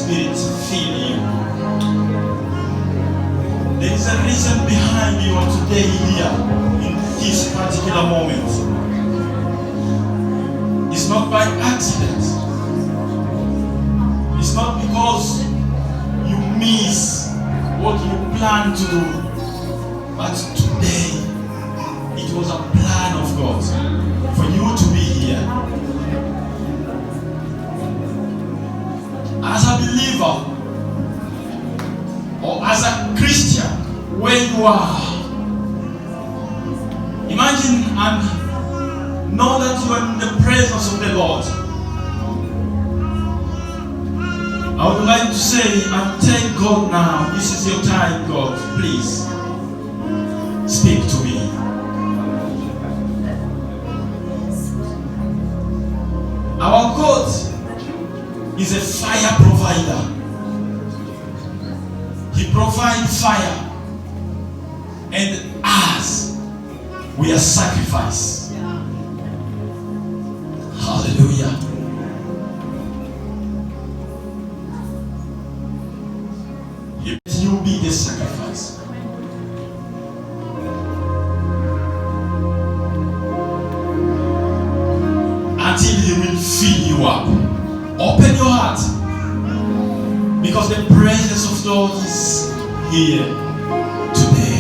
Spirit fill you. There is a reason behind you are today here in this particular moment. It's not by accident. It's not because you miss what you plan to do. But today, it was a plan of God for you to be here. As a believer or as a Christian, where you are, imagine and know that you are in the presence of the Lord. I would like to say and tell God now, this is your time, God. Please speak to me. Our God is a fire provider. He provides fire, and us, we are sacrifice. Hallelujah. Let you be the sacrifice. Until He will fill you up. Open your heart, because the presence of God is here today.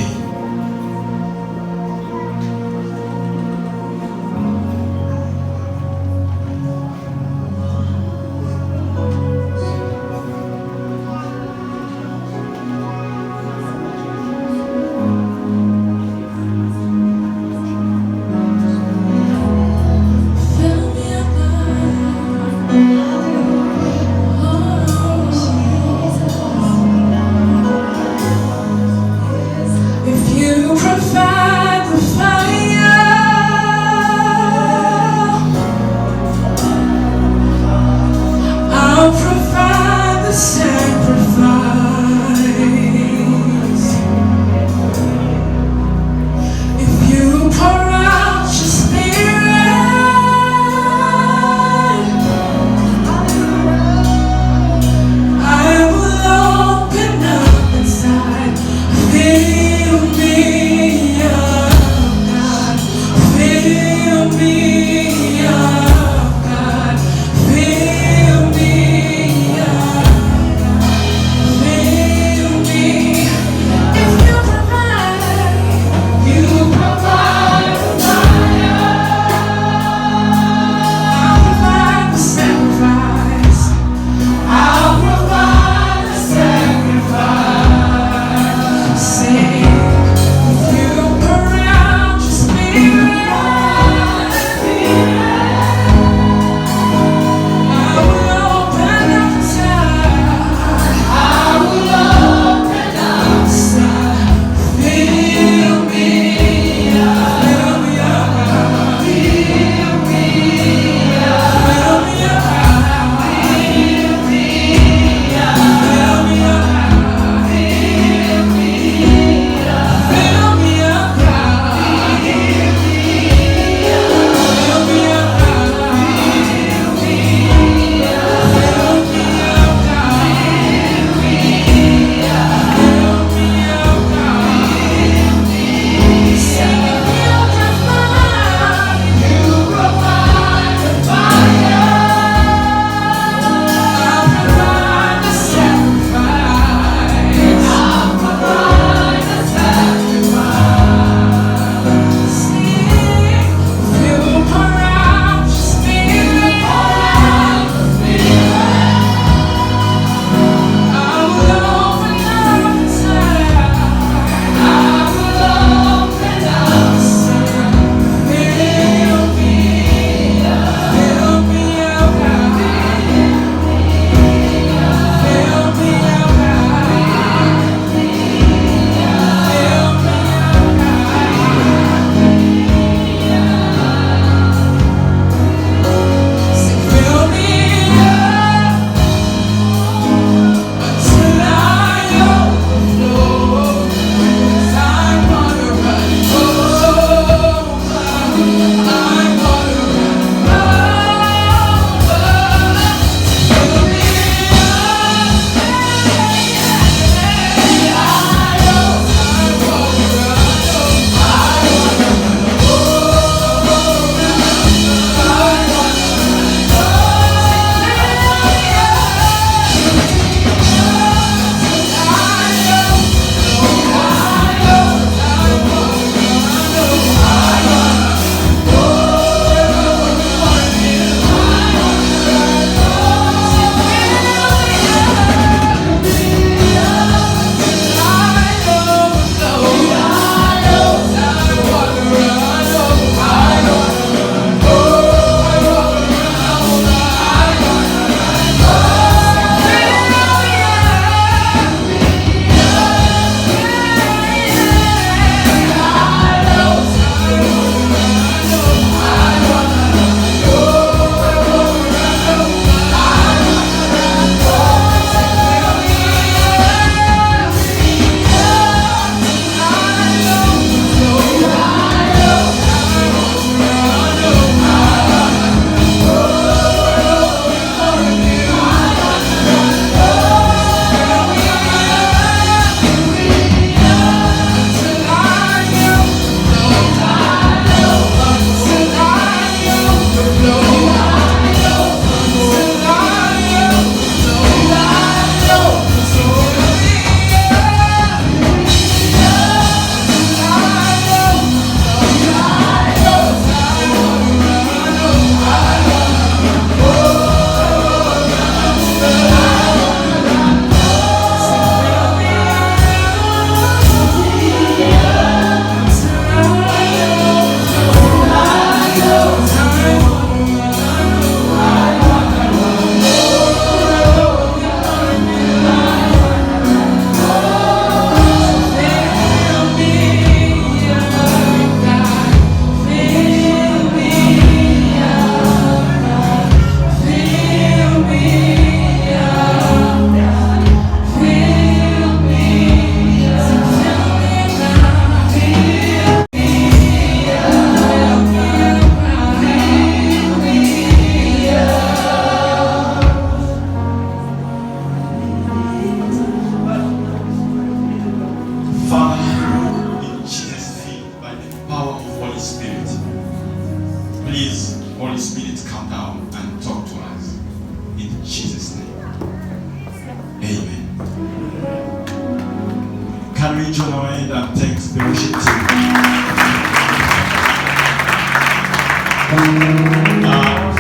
Can we join our hand and thank the worship team?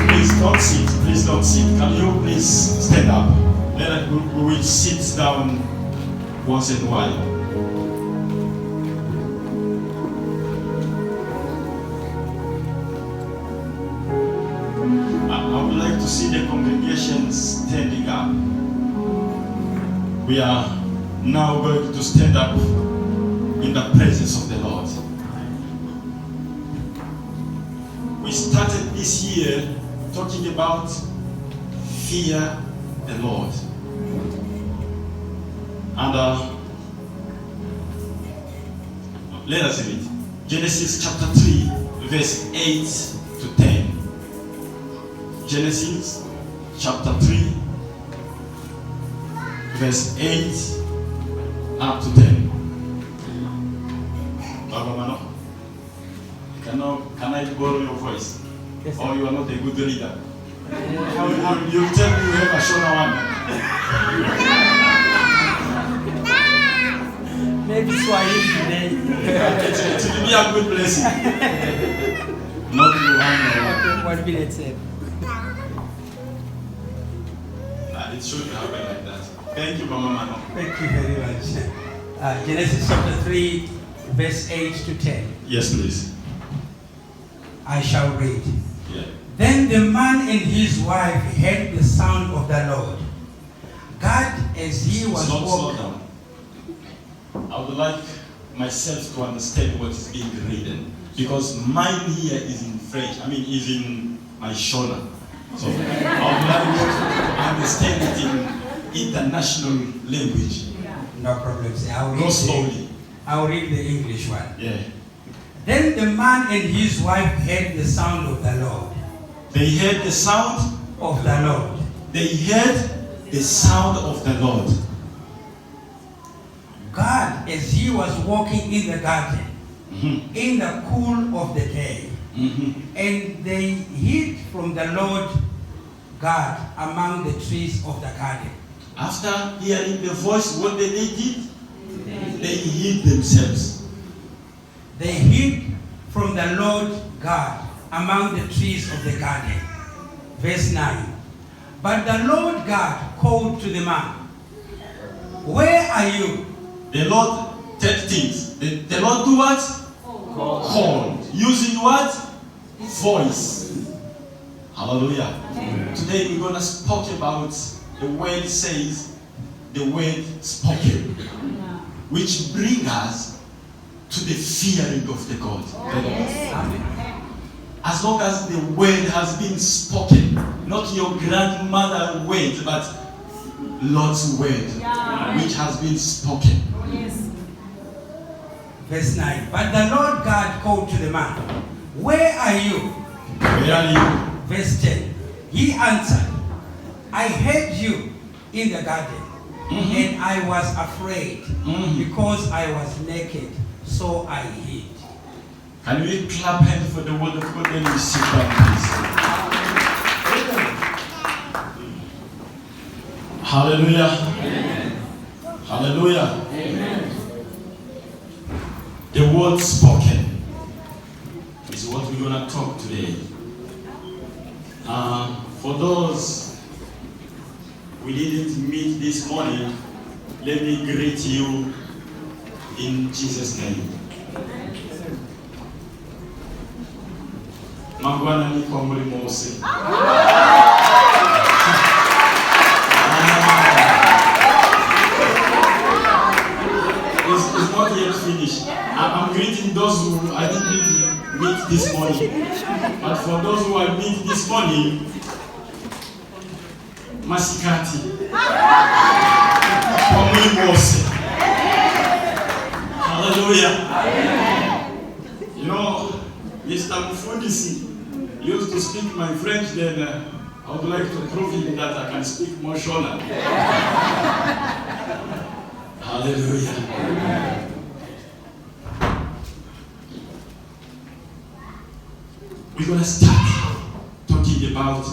Please don't sit. Please don't sit. Can you please stand up? Then we will sit down once in a while. I would like to see the congregation standing up. We are now going to stand up in the presence of the Lord. We started this year talking about fear the Lord. And let us read Genesis chapter 3, verse 8 to 10. Genesis chapter 3, verse 8 up to 10. Baba Mano, can I borrow your voice? Yes, or you are not a good leader? You tell me you have a Shona one. Maybe Swahili today. It will be a good blessing. Not you, okay, 1 minute, sir. It should happen like that. Thank you, Mama Mano. Thank you very much. Genesis chapter 3, verse 8 to 10. Yes, please. I shall read. Yeah. Then the man and his wife heard the sound of the Lord God as he was Slow down. I would like myself to understand what is being written, because mine here is in French. Is in my Shona. So I would like to understand it in international language. No problem, sir. Go slowly. I'll read the English one. Yeah. Then the man and his wife heard the sound of the Lord. They heard the sound of the Lord. They heard the sound of the Lord God as he was walking in the garden in the cool of the day. And they hid from the Lord God among the trees of the garden. After hearing the voice, what did they did? They hid themselves. They hid from the Lord God among the trees of the garden. Verse 9. But the Lord God called to the man, where are you? The Lord did things. The Lord do what? Called. Using what? Voice. Hallelujah. Amen. Today we're going to speak about the word says, the word spoken, which brings us to the fearing of the God. Amen. As long as the word has been spoken, not your grandmother's word, but Lord's word, which has been spoken. Verse 9. But the Lord God called to the man, where are you? Where are you? Verse 10. He answered, I heard you in the garden, and I was afraid because I was naked, so I hid. Can we clap hands for the word of God? Then we sit down, please. Hallelujah. Amen. Hallelujah. Amen. The word spoken is what we're going to talk today. For those we didn't meet this morning, let me greet you in Jesus' name. Mangwana ni kwa mulimo wose. It's not yet finished. I'm greeting those who I didn't meet this morning. But for those who I meet this morning, Masikati. Kwa mulimo wose. Hallelujah. You know, Mr. Mufundisi used to speak my French, then I would like to prove him that I can speak more Shona. Hallelujah. We're going to start talking about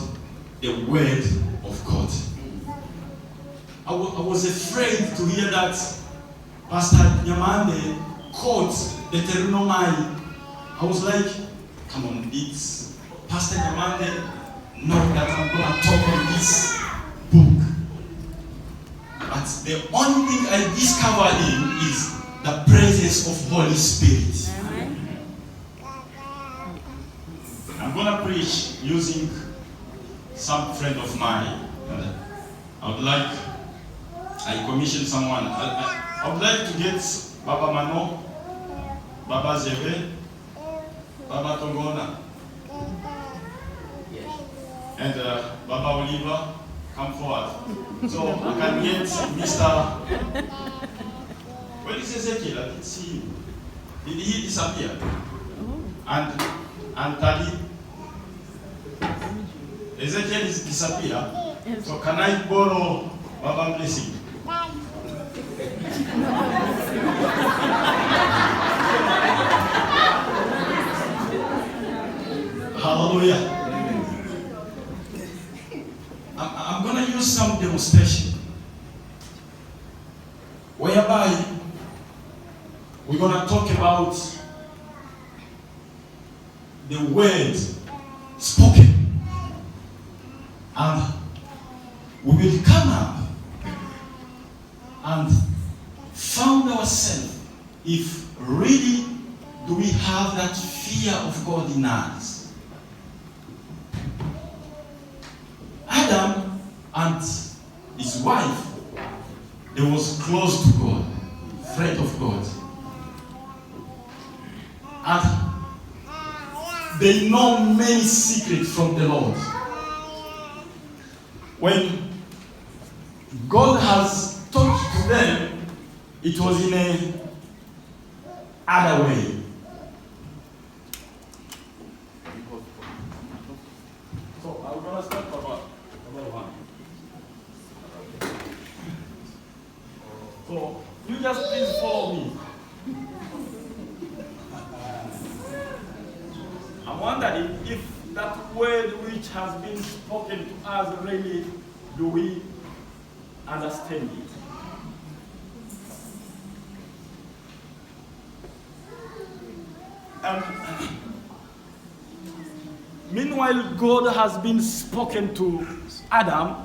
the Word of God. I was afraid to hear that Pastor Nyamande quote Deuteronomy. I was like, come on, it's Pastor Nyamande know that I'm going to talk on this book. But the only thing I discovered in is the presence of Holy Spirit. I'm going to preach using some friend of mine. I commissioned someone. I would like to get Baba Mano, Baba Zebe, Baba Tongona, and Baba Oliver, come forward. So I can get Mr. Where is Ezekiel? I didn't see him. Did he disappear? And Tali? Ezekiel is disappeared. So can I borrow Baba Blessing? Hallelujah. I'm going to use some demonstration whereby we're going to talk about the word spoken, and we will come up and found ourselves if really do we have that fear of God in us. Adam and his wife, they was close to God, friend of God. And they know many secrets from the Lord. When God has talked to them, it was in a other way. So I'm going to start about one. So you just please follow me. I'm wondering if that word which has been spoken to us really, do we understand it? Meanwhile, God has been spoken to Adam.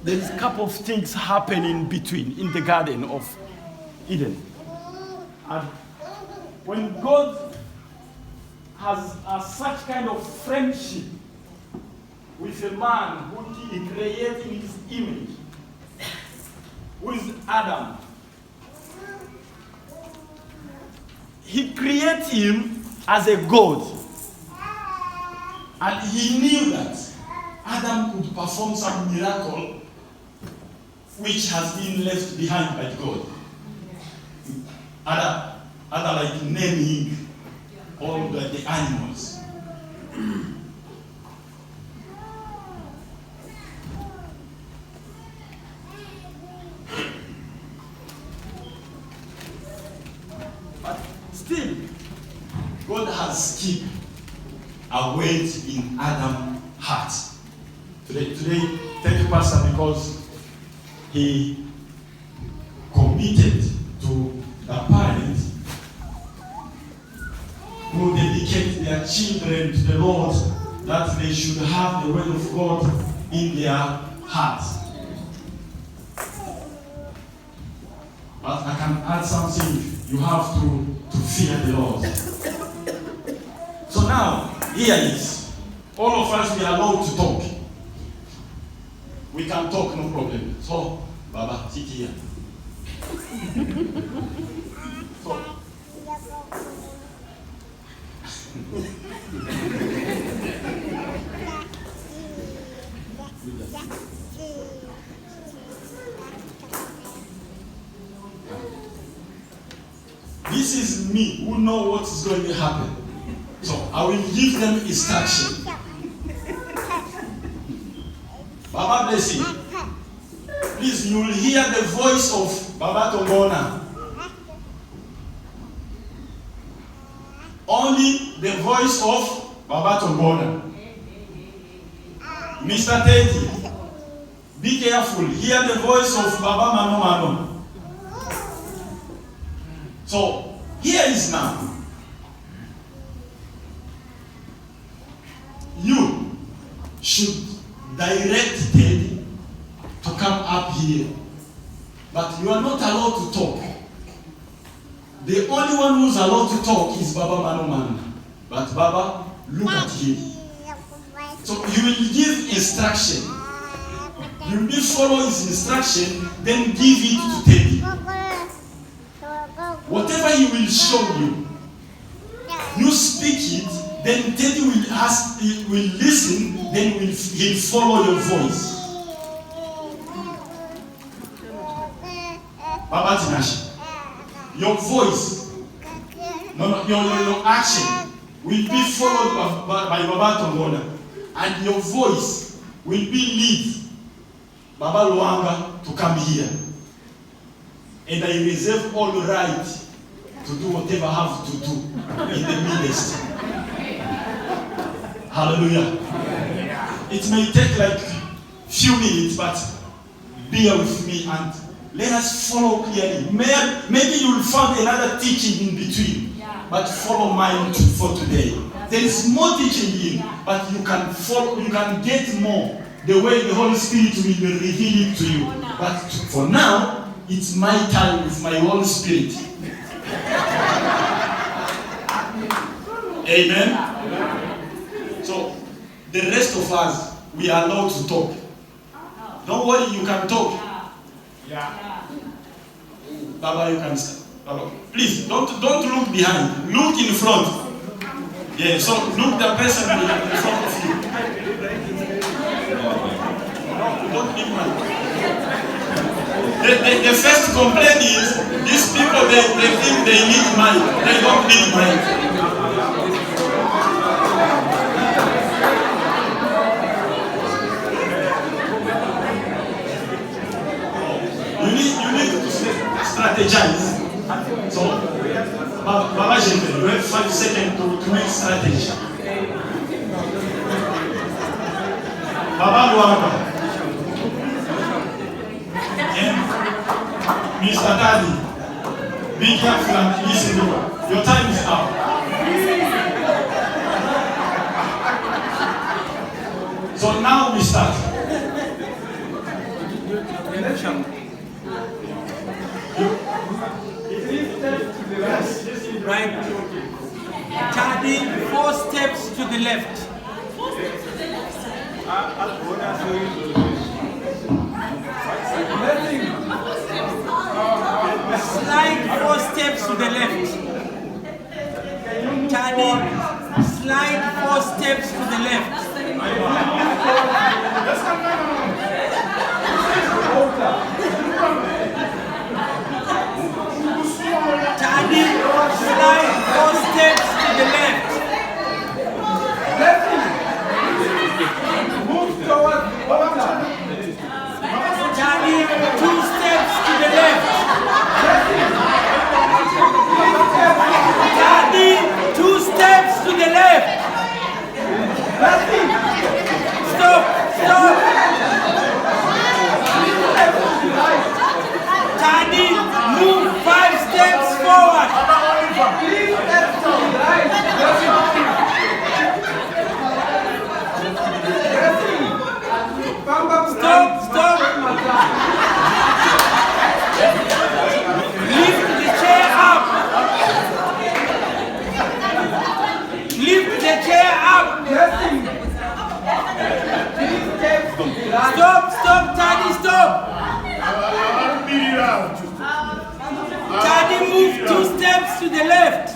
There is a couple of things happening between in the Garden of Eden. And when God has such kind of friendship with a man who he created in his image, who is Adam, he created him as a God. And he knew that Adam could perform some miracle which has been left behind by God. Other like naming all the animals. But still, God has kept a weight in Adam's heart. Today, thank you, Pastor, because he committed to the parents who dedicate their children to the Lord, that they should have the word of God in their hearts. But I can add something. You have to fear the Lord. So now, here is, all of us, we are allowed to talk. We can talk, no problem. So, Baba, sit here. So, this is me who know what is going to happen. So I will give them instruction. Baba Blessing, please, you will hear the voice of Baba Tongona. Only the voice of Baba Tongona. Mr. Teddy, be careful. Hear the voice of Baba Mano Mano. So here is now. You should direct Teddy to come up here. But you are not allowed to talk. The only one who's allowed to talk is Baba Manoman. But Baba, look at him. So you will give instruction. You will follow his instruction, then give it to Teddy. Whatever he will show you, you speak it, then Teddy will ask, he will listen, then he'll follow your voice. Baba Tinashi, your voice, your action will be followed by Baba Tongona, and your voice will be lead Baba Luanga to come here. And I reserve all the right to do whatever I have to do in the ministry. Hallelujah. It may take like few minutes, but bear with me and let us follow clearly. Maybe you will find another teaching in between, but follow mine for today. There is more teaching in, but you can follow, you can get more the way the Holy Spirit will reveal it to you. But for now, it's my time with my Holy Spirit. Amen. So the rest of us, we are allowed to talk. Don't worry, you can talk. Yeah. Baba, you can start. Baba, please don't look behind. Look in front. Yeah. So look the person in front of you. No, don't need money. The first complaint is these people they think they need money. They don't need money. You need to strategize. So, Baba Jembe, you have 5 seconds to make strategy. Baba Luanga and Mr. Daddy, be careful and listen to me. Your time is up. So now we start. Right. Tadi, 4 steps to the left. Slide 4 steps to the left. Tadi, slide 4 steps to the left. Tadi, slide 4 steps to the left. Move towards Tadi, 2 steps to the left. Tadi, 2 steps to the left. Stop. Tadi, move 5 steps forward. Stop. Lift the chair up. Lift the chair up. Stop, Tadi, stop. Tadi, move 2 steps to the left.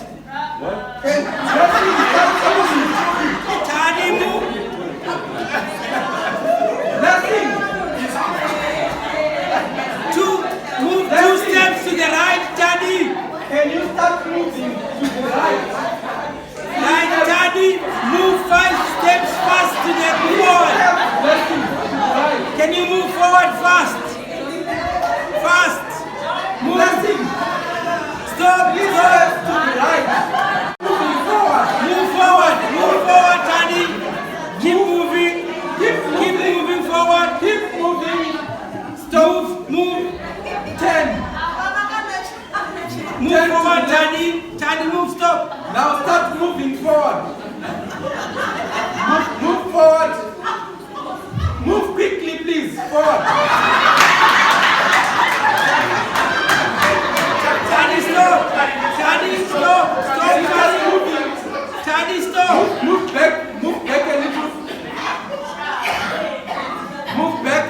Tadi, move. Move 2 steps to the right, Tadi. Can you start moving to the right? Right, Tadi, move 5 steps fast to the forward. Can you move forward fast? Fast. Move. Stop. To the right. Moving forward. Move forward. forward. Move forward. Move quickly, please. Forward. Daddy, stop. Daddy, stop. Stop, Daddy. Daddy, stop. Move back a little. Move back.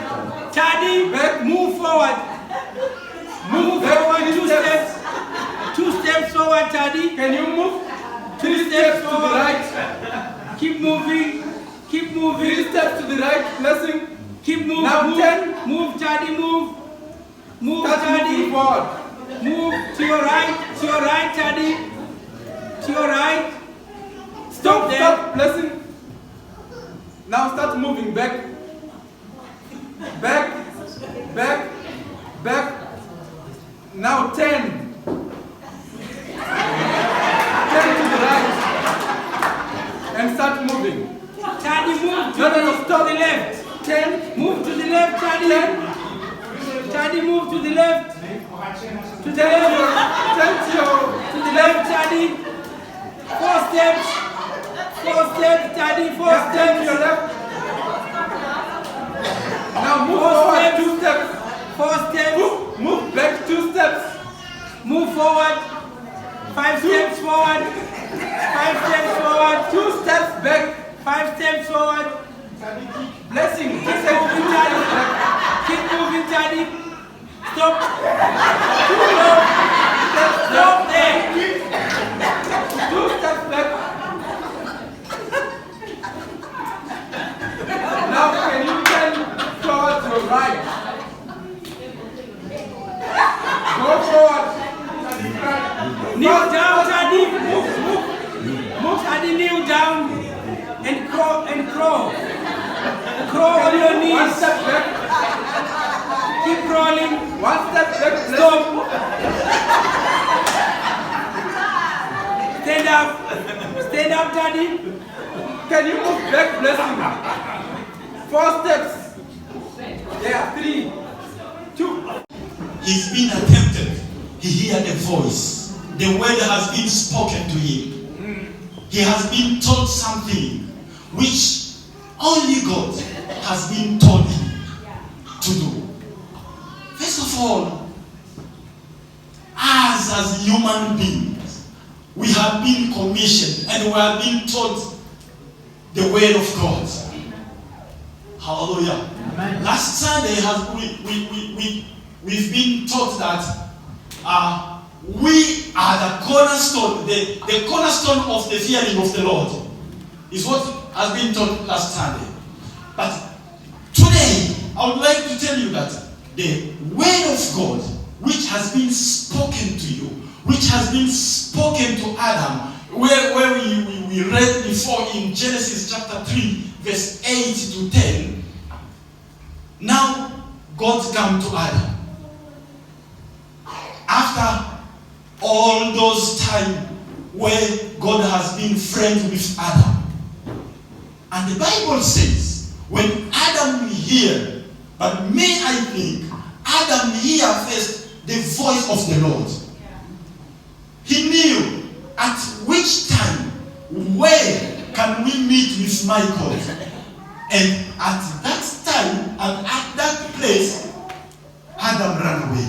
Daddy, Back. move forward. Move back forward 3 2 steps. 2 steps forward, Daddy. Can you move 3 3 steps to the forward. right? Keep moving. Keep 3 moving. steps to the right. Blessing. Keep moving. Now move. 10. Move, Daddy, move. Move, Start moving Daddy. forward. Move to your right. To your right, Daddy. To your right. Stop there. Stop. Blessing. Now start moving back. Back. Back. Back. Now 10. 10 to the right. And start moving. Daddy, move to No, no, no, stop. the left. 10. Move to the left, Daddy. 10. Daddy, move to the left. To the 10 to left. your, 10 to your, To the left, Daddy. 4 steps. 4 steps, Daddy. 4 yeah, 10 to your steps. left. Now move 4 forward steps. 2 steps. 4 steps. Move back 2 steps. Move forward. 5 steps forward. 5 steps forward. 2 steps back. 5 steps forward. Blessing. Keep moving, Daddy. Keep moving, Daddy. Stop. Stop. Stop there. 2 steps back. Now can you turn towards your right? Go forward. Kneel down, Daddy. Move, Daddy. Kneel down and crawl Crawl on your 1 knees. step back. Keep crawling. 1 step back. Stop. Stand up. Stand up, Daddy. Can you move back, blessing? 4 steps. Yeah, 3, 2. He's been attempted. He heard a voice. The word has been spoken to him. He has been told something which only God has been told him to do. First of all, as human beings, we have been commissioned and we have been taught the word of God. Hallelujah. Amen. Last Sunday we've been taught that we are the cornerstone, the cornerstone of the fearing of the Lord, is what has been taught last Sunday. But today, I would like to tell you that the word of God, which has been spoken to you, which has been spoken to Adam, where we read before in Genesis chapter 3, verse 8 to 10, now God came to Adam. After all those time where God has been friends with Adam. And the Bible says, when Adam hear, but may I think, Adam hear first the voice of the Lord. He knew at which time, where can we meet with Michael? And at that time, and at that place, Adam ran away.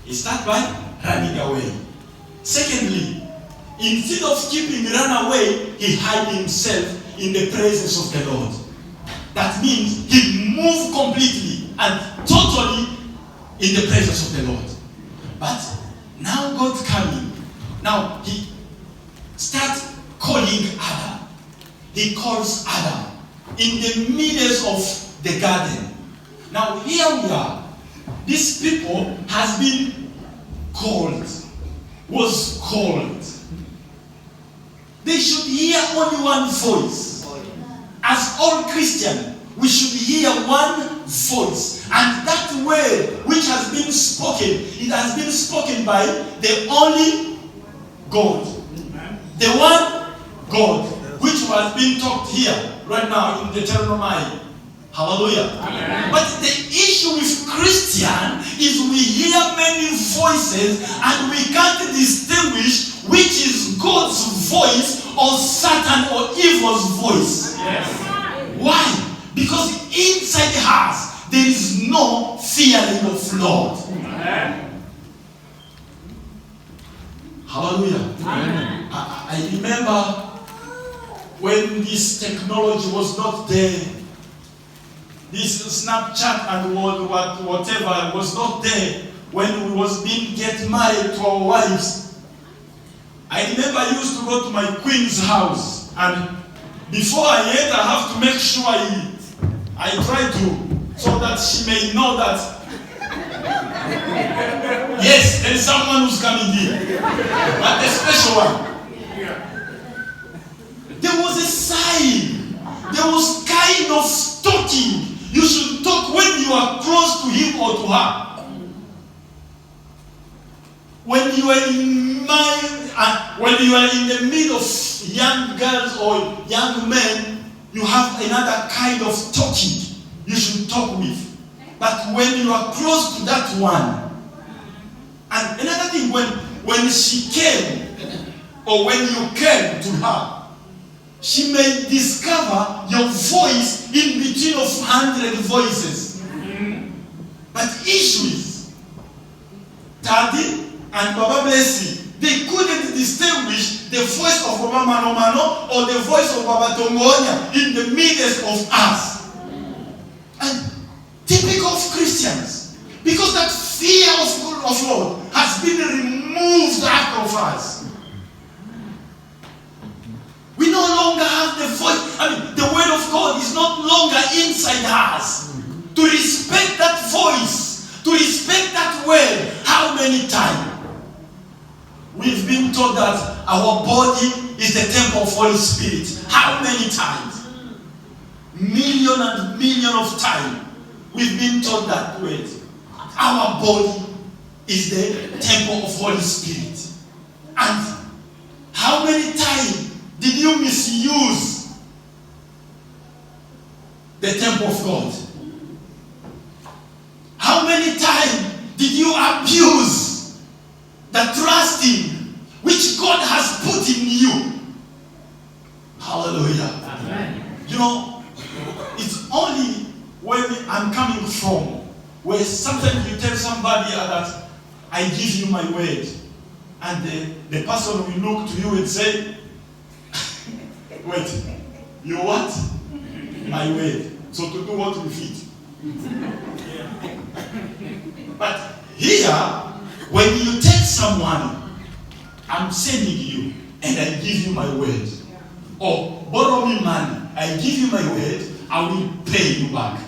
He started by running away. Secondly, instead of keeping run away, he hid himself in the presence of the Lord. That means he moved completely and totally in the presence of the Lord. But now God coming. Now he starts calling Adam. He calls Adam in the midst of the garden. Now here we are. These people has been called, was called. They should hear only one voice. As all Christians, we should hear one voice. And that word which has been spoken, it has been spoken by the only God. The one God, which has been talked here right now in Deuteronomy. Hallelujah. Amen. But the issue with Christian is we hear many voices and we can't distinguish which is God's voice or Satan or evil's voice. Yes. Why? Because inside us there is no fearing of Lord. Amen. Hallelujah. Amen. I remember when this technology was not there, this Snapchat and whatever was not there, when we was being get married to our wives. I remember I used to go to my queen's house, and before I ate, I have to make sure I try to, so that she may know that yes, there is someone who's coming here, but a special one. There was a sign. There was kind of talking. You should talk when you are close to him or to her. When you are in the middle of young girls or young men, you have another kind of talking you should talk with. But when you are close to that one, and another thing, when she came, or when you came to her, she may discover your voice in between of 100 voices. But issues, Daddy and Baba Blessing, they couldn't distinguish the voice of Baba Mano or the voice of Baba Tongonia in the midst of us. And typical of Christians, because that fear of Lord has been removed out of us. We no longer have the voice. The word of God is not longer inside us. To respect that voice, to respect that word, how many times? We've been taught that our body is the temple of Holy Spirit. How many times? Million and million of times. We've been taught that word. Our body is the temple of Holy Spirit. And how many times did you misuse the temple of God? How many times did you abuse the trusting which God has put in you? Hallelujah. Amen. You know, it's only when I'm coming from, where sometimes you tell somebody that I give you my word, and the person will look to you and say, wait, you what? My word. So to do what with it? But here, when you tell someone, I'm sending you and I give you my word, or borrow me money, I give you my word, I will pay you back.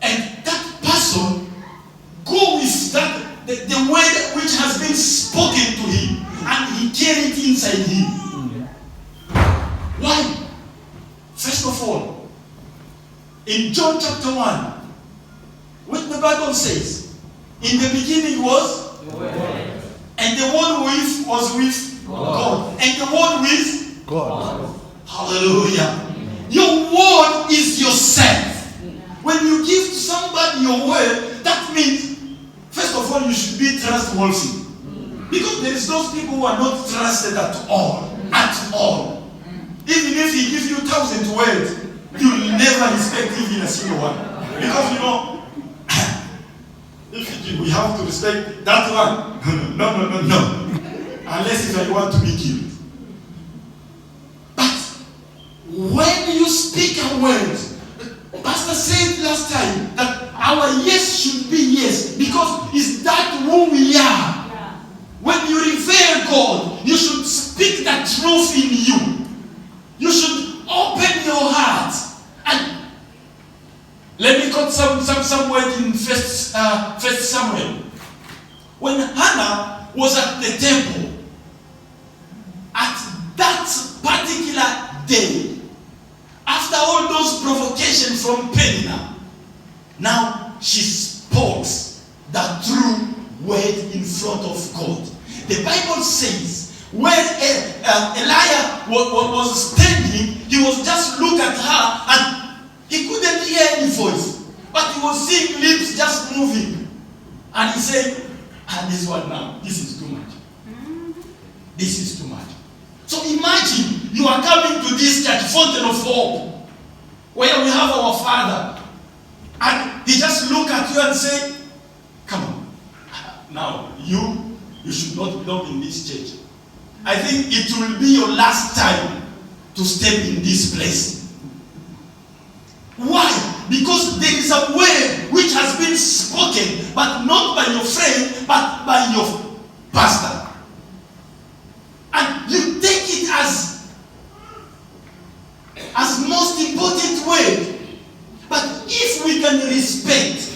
And that person go with that the word which has been spoken to him, and he carry it inside him. Why? First of all, in John chapter 1, what the Bible says, in the beginning was the Word, and the Word was with God, and the Word with God. Hallelujah. Your word is yourself. When you give to somebody your word, that means, first of all, you should be trustworthy. Because there is those people who are not trusted at all. At all. Even if he gives you 1,000 words, you will never respect even a single one. Because you know, if we have to respect that one, no. Unless if I want to be killed. But when you speak a word, Pastor said last time that our yes should be yes, because it's that who we are. When you revere God, you should speak the truth in you. You should open your heart. And let me quote some word in First Samuel. When Hannah was at the temple, at that particular day, after all those provocations from Peninnah, now she spoke the true word in front of God. The Bible says when Elijah was standing, he was just look at her and he couldn't hear any voice, but he was seeing lips just moving, and he said, "And this one now, this is too much." this is too much. So imagine you are coming to this church, Fountain of Hope, where we have our Father, and he just look at you and say, come on, now you should not belong in this church. I think it will be your last time to step in this place. Why? Because there is a word which has been spoken, but not by your friend, but by your pastor. And you take it as most important word. But if we can respect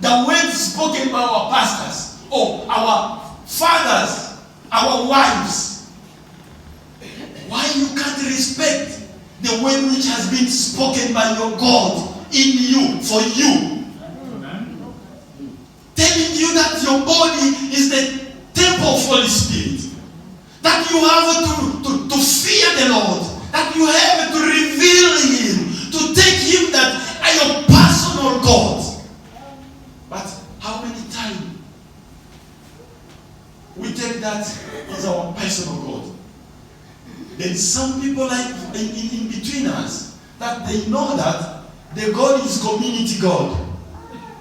the words spoken by our pastors, or our fathers, our wives, why you can't respect the word which has been spoken by your God in you, for you? Telling you that your body is the temple of Holy Spirit. That you have to fear the Lord. That you have to reveal Him. To take Him that are your personal God. But how many times we take that as our personal God? Then some people like in between us, that they know that the God is community God.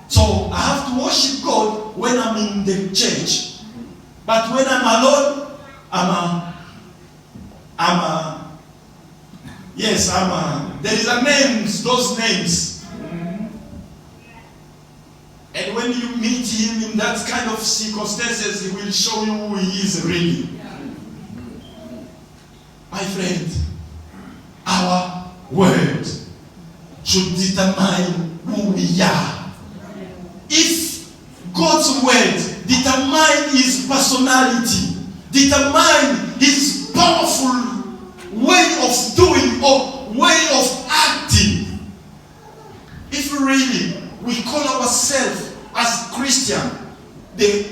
So I have to worship God when I'm in the church. But when I'm alone, there is a names, those names. And when you meet Him in that kind of circumstances, He will show you who He is really. My friend, our word should determine who we are. If God's word determine His personality, determine His powerful way of doing or way of acting, if really we call ourselves as Christian, the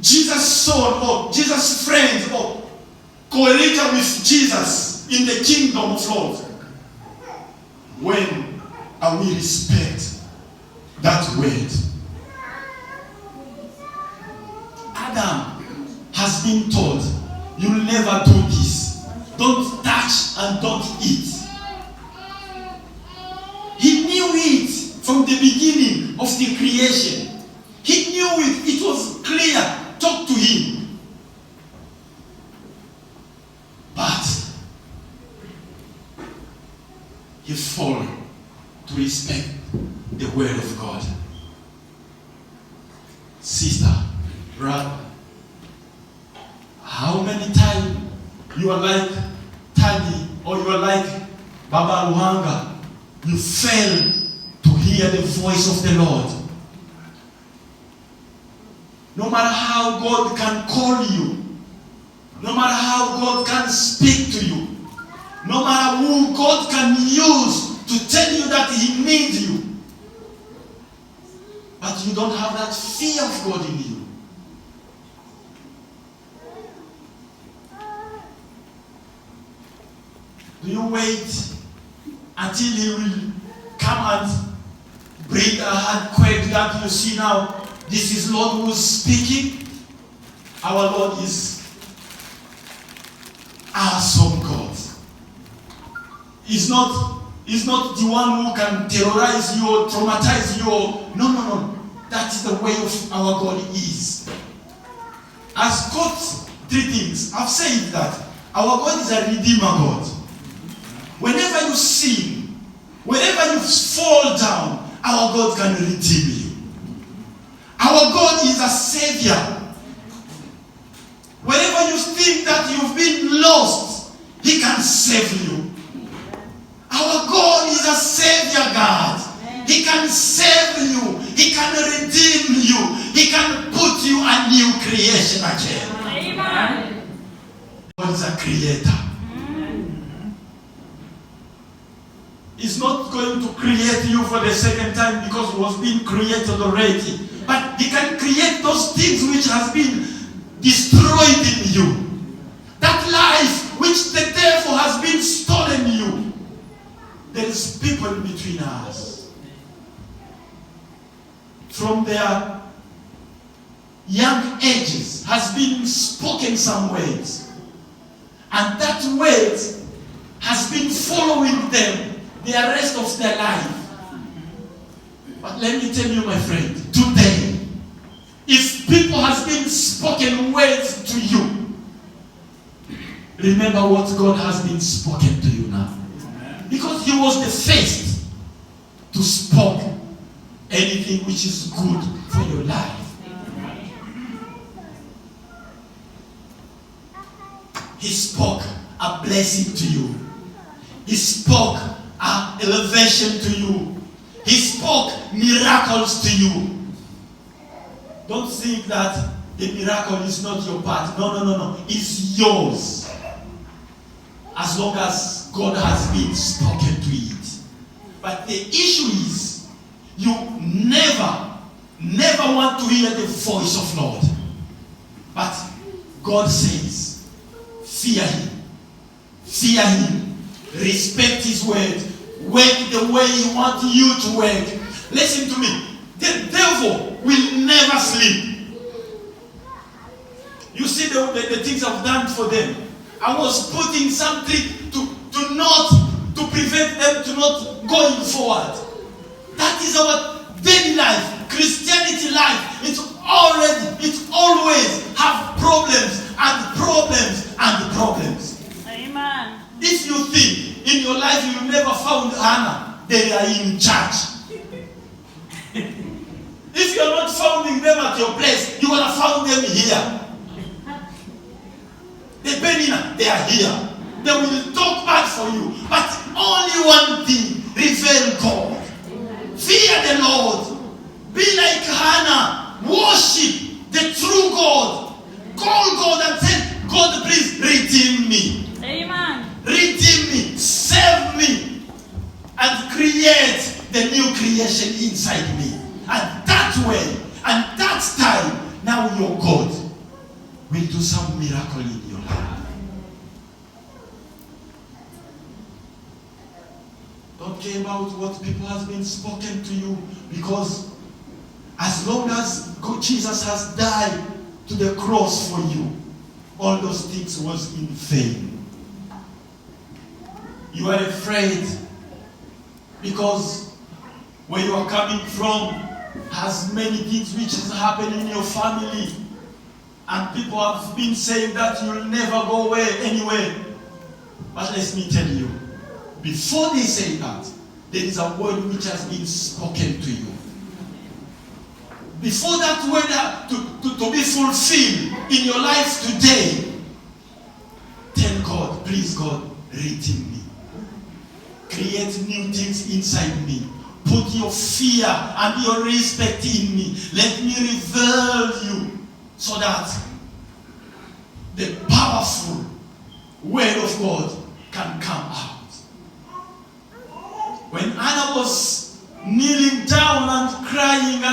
Jesus' son or Jesus' friend or co-relator with Jesus in the kingdom of Lord, when are we respect that word? Adam has been told, you'll never do this. Don't touch and don't eat. He knew it from the beginning of the creation. He knew it. It was clear. Talk to him. But he failed to respect the word of God. Sister, brother, how many times you are like Tani or you are like Baba Luhanga, you fail to hear the voice of the Lord? No matter how God can call you, no matter how God can speak to you, no matter who God can use to tell you that He needs you, but you don't have that fear of God in you. Do you wait until He will come and bring a earthquake that you see now? This is Lord who is speaking. Our Lord is awesome God. He's not the one who can terrorize you or traumatize you. No. That is the way of our God is. I've got three things. I've said that our God is a redeemer God. Whenever you sin, whenever you fall down, our God can redeem you. Our God is a savior. Whenever you think that you've been lost, He can save you. Our God is a savior God. He can save you. He can redeem you. He can put you a new creation again. Amen. God is a creator. He's not going to create you for the second time because it was being created already. But He can create those things which has been destroyed in you. That life which the devil has been stolen you. There is people between us. From their young ages has been spoken some words. And that word has been following them the rest of their life. But let me tell you, my friend, today, if people has been spoken words to you, remember what God has been spoken to you now. Because he was the first to speak anything which is good for your life. He spoke a blessing to you. He spoke an elevation to you. He spoke miracles to you. Don't think that the miracle is not your part. No. It's yours. As long as God has been spoken to it. But the issue is, you never want to hear the voice of Lord. But God says, fear him. Fear him. Respect his word. Work the way he wants you to work. Listen to me. The devil will never sleep. You see the things I've done for them. I was putting something to prevent them to not going forward. That is our daily life. Christianity life. It always have problems and problems and problems. Amen. If you think in your life you never found Hannah, they are in church. If you are not finding them at your place, you will have found them here. The Penina, they are here. They will talk bad for you. But only one thing, revere God. Fear the Lord. Be like Hannah. Worship the true God. Call God and say, God, please redeem me. Amen. Redeem me. Save me. And create the new creation inside me. And that way, and that time, now your God will do some miracle in your life. Don't care about what people has been spoken to you, because as long as God, Jesus has died to the cross for you, all those things was in vain. You are afraid because where you are coming from has many things which is happening in your family, and people have been saying that you'll never go away anyway. But let me tell you, before they say that, there is a word which has been spoken to you. Before that word to be fulfilled in your life today, tell God, please God, redeem me. Create new things inside me. Put your fear and your respect in me. Let me reveal you so that the powerful word of God can come out. When Anna was kneeling down and crying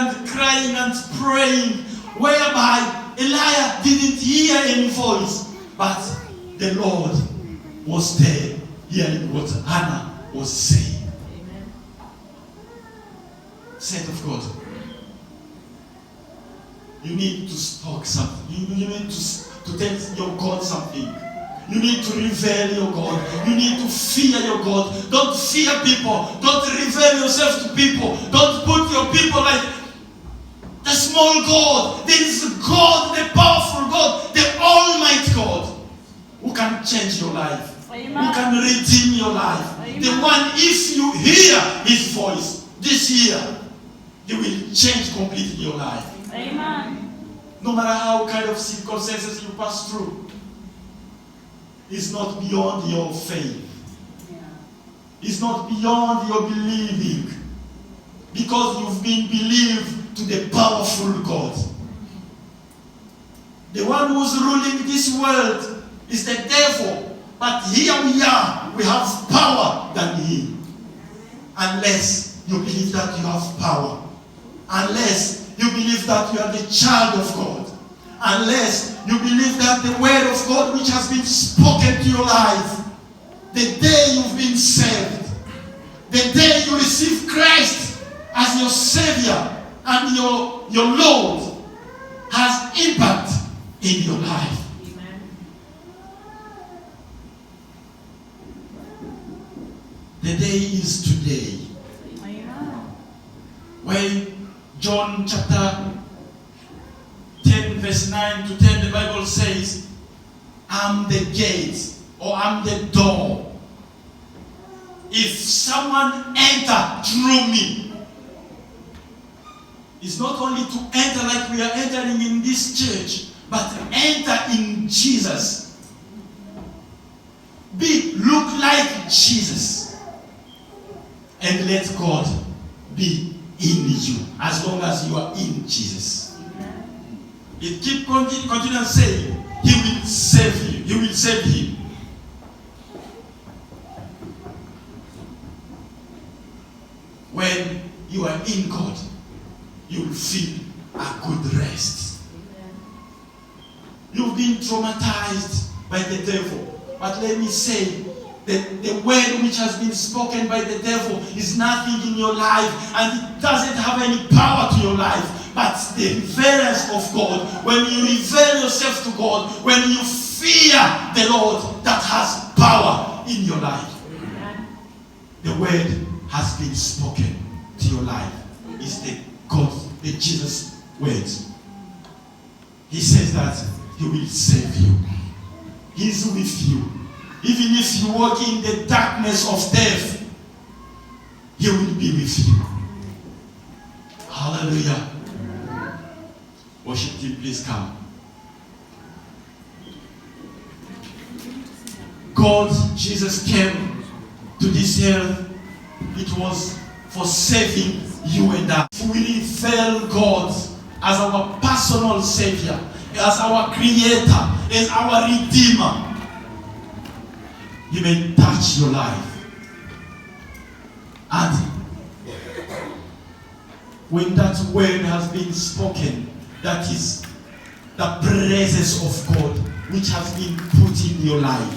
and praying, whereby Elijah didn't hear any voice, but the Lord was there hearing what Anna was saying. Saint of God, you need to speak something. You need to tell your God something. You need to revere your God. You need to fear your God. Don't fear people. Don't revere yourself to people. Don't put your people like the small God. There is God, the powerful God, the Almighty God, who can change your life. Amen. Who can redeem your life. Amen. The one, if you hear his voice this year, he will change completely your life. Amen. No matter how kind of circumstances you pass through, it's not beyond your faith. It's not beyond your believing. Because you've been believed to the powerful God. The one who's ruling this world is the devil. But here we are. We have power than him. Unless you believe that you have power. Unless you believe that you are the child of God. Unless you believe that the word of God which has been spoken to your life, the day you've been saved, the day you receive Christ as your Savior and your Lord, has impact in your life. The day is today. When John chapter 10 verse 9 to 10, the Bible says, I'm the gate, or I'm the door. If someone enter through me, it's not only to enter like we are entering in this church, but enter in Jesus. Look like Jesus. And let God be in you as long as you are in Jesus. It continue saying, He will save you. He will save him. When you are in God, you will feel a good rest. You've been traumatized by the devil. But let me say, the word which has been spoken by the devil is nothing in your life, and it doesn't have any power to your life. But the reverence of God, when you reveal yourself to God, when you fear the Lord, that has power in your life. The word has been spoken to your life. It's the God, the Jesus words. He says that He will save you. He's with you. Even if you walk in the darkness of death, He will be with you. Hallelujah. Worship team, please come. God, Jesus came to this earth. It was for saving you and I. If we reveal God as our personal Savior, as our Creator, as our Redeemer, He may touch your life. And when that word has been spoken, that is the presence of God which has been put in your life.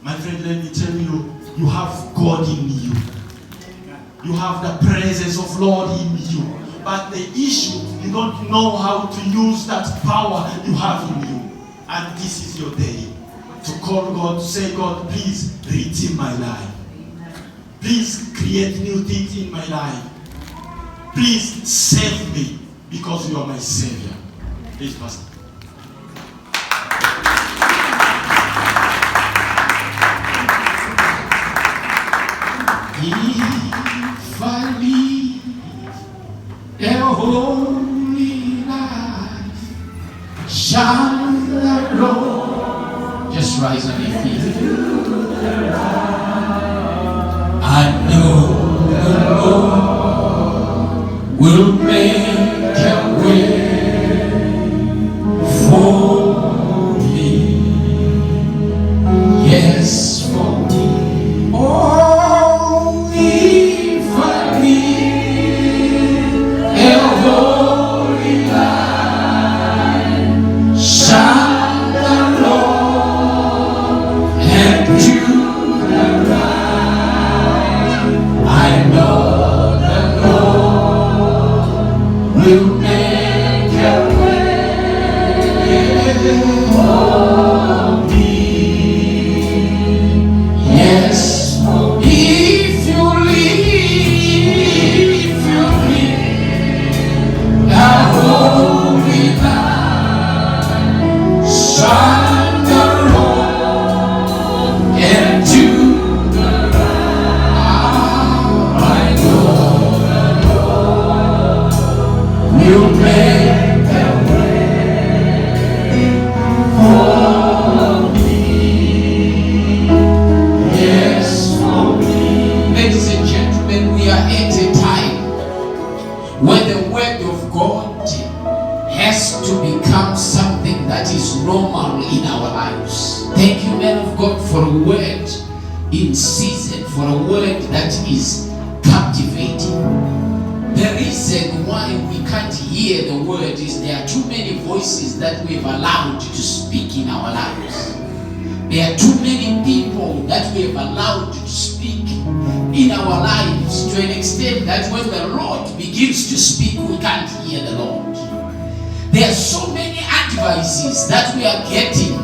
My friend, let me tell you, you have God in you. You have the presence of Lord in you. But the issue, you don't know how to use that power you have in you. And this is your day to call God, to say, God, please redeem my life. Please create new things in my life. Please save me because you are my Savior. Please, Pastor. If I live a holy life, shine the Lord. Just rise on your feet. I know the Lord will make a way for me. Yes, for me. Oh, if I live a holy life, shine the Lord and do the right. I know the Lord will make a way for me. Yes, if you live a holy life, shine the Lord and do the right. I know will make a way for me. Yes, for me. Ladies and gentlemen, we are at a time when the word of God has to become something that is normal in our lives. Thank you, man of God, for a word in season, for a word that is captivating. The reason why we can't hear the word is there are too many voices that we've allowed to speak in our lives. There are too many people that we have allowed to speak in our lives to an extent that when the Lord begins to speak, we can't hear the Lord. There are so many advices that we are getting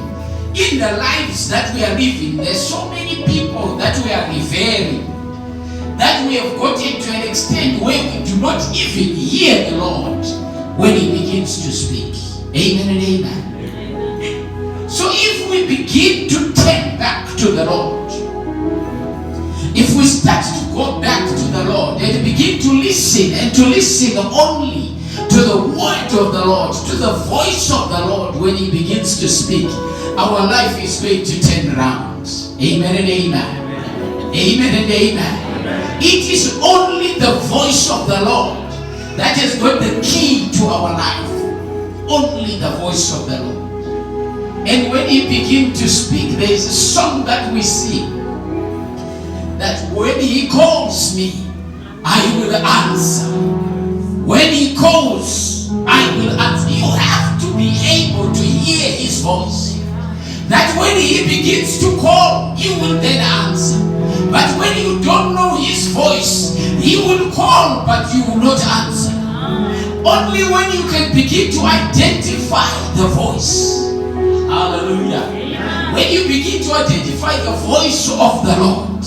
in the lives that we are living. There's so many people that we are revering, that we have gotten to an extent where we do not even hear the Lord when He begins to speak. Amen and amen. So if we begin to turn back to the Lord, if we start to go back to the Lord and begin to listen, and to listen only to the word of the Lord, to the voice of the Lord when He begins to speak, our life is going to turn around. Amen and amen. Amen and amen. It is only the voice of the Lord that has got the key to our life. Only the voice of the Lord. And when He begins to speak, there is a song that we sing, that when He calls me, I will answer. When He calls, I will answer. You have to be able to hear His voice. That when He begins to call, you will then answer. But when you don't know His voice, He will call, but you will not answer. Only when you can begin to identify the voice. Hallelujah. When you begin to identify the voice of the Lord,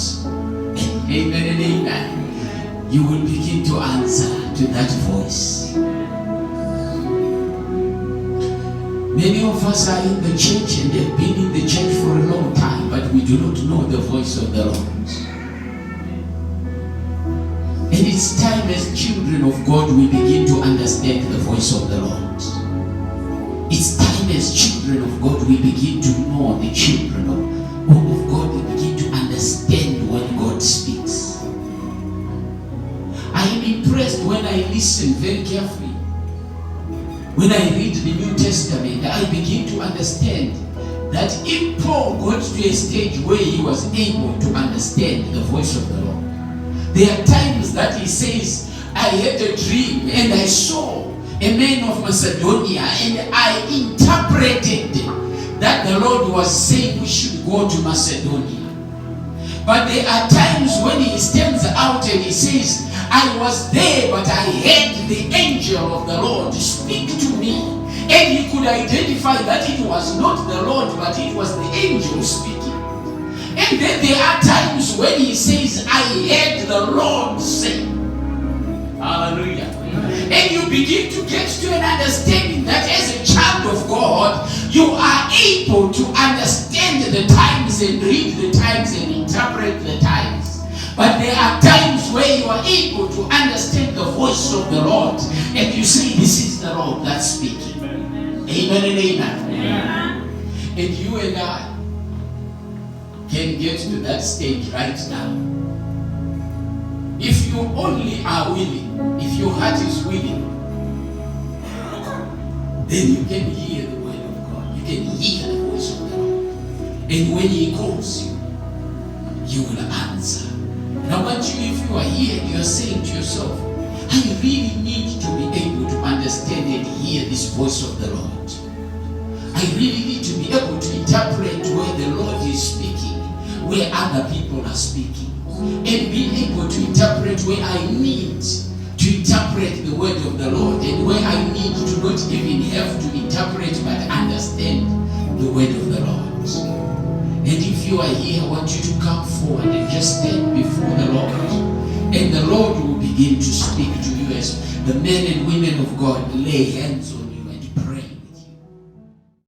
amen and amen, you will begin to answer to that voice. Many of us are in the church and have been in the church for a long time, but we do not know the voice of the Lord. And it's time as children of God we begin to understand the voice of the Lord. It's time as children of God we begin to know the children of God. We begin to understand when God speaks. I am impressed when I listen very carefully. When I read the New Testament, I begin to understand that if Paul got to a stage where he was able to understand the voice of the Lord, there are times that he says, I had a dream and I saw a man of Macedonia, and I interpreted that the Lord was saying we should go to Macedonia. But there are times when he stands out and he says, I was there, but I heard the angel of the Lord speak to me. And he could identify that it was not the Lord, but it was the angel speaking. And then there are times when he says, I heard the Lord say. Hallelujah. And you begin to get to an understanding that as a child of God, you are able to understand the times and read the times and interpret the times. But there are times where you are able to understand the voice of the Lord, and you say, this is the Lord that's speaking. Amen and amen. Amen. And you and I can get to that stage right now. If you only are willing, if your heart is willing, then you can hear the word of God. You can hear the voice of the Lord. And when He calls you, you will answer. And I want you, if you are here and you are saying to yourself, I really need to be able to understand and hear this voice of the Lord. I really need to be able to interpret where the Lord is speaking, where other people are speaking, and be able to interpret where I need to interpret the word of the Lord, and where I need to not even have to interpret but understand the word of the Lord. And if you are here, I want you to come forward and just stand before the Lord, and the Lord will begin to speak to you as the men and women of God lay hands on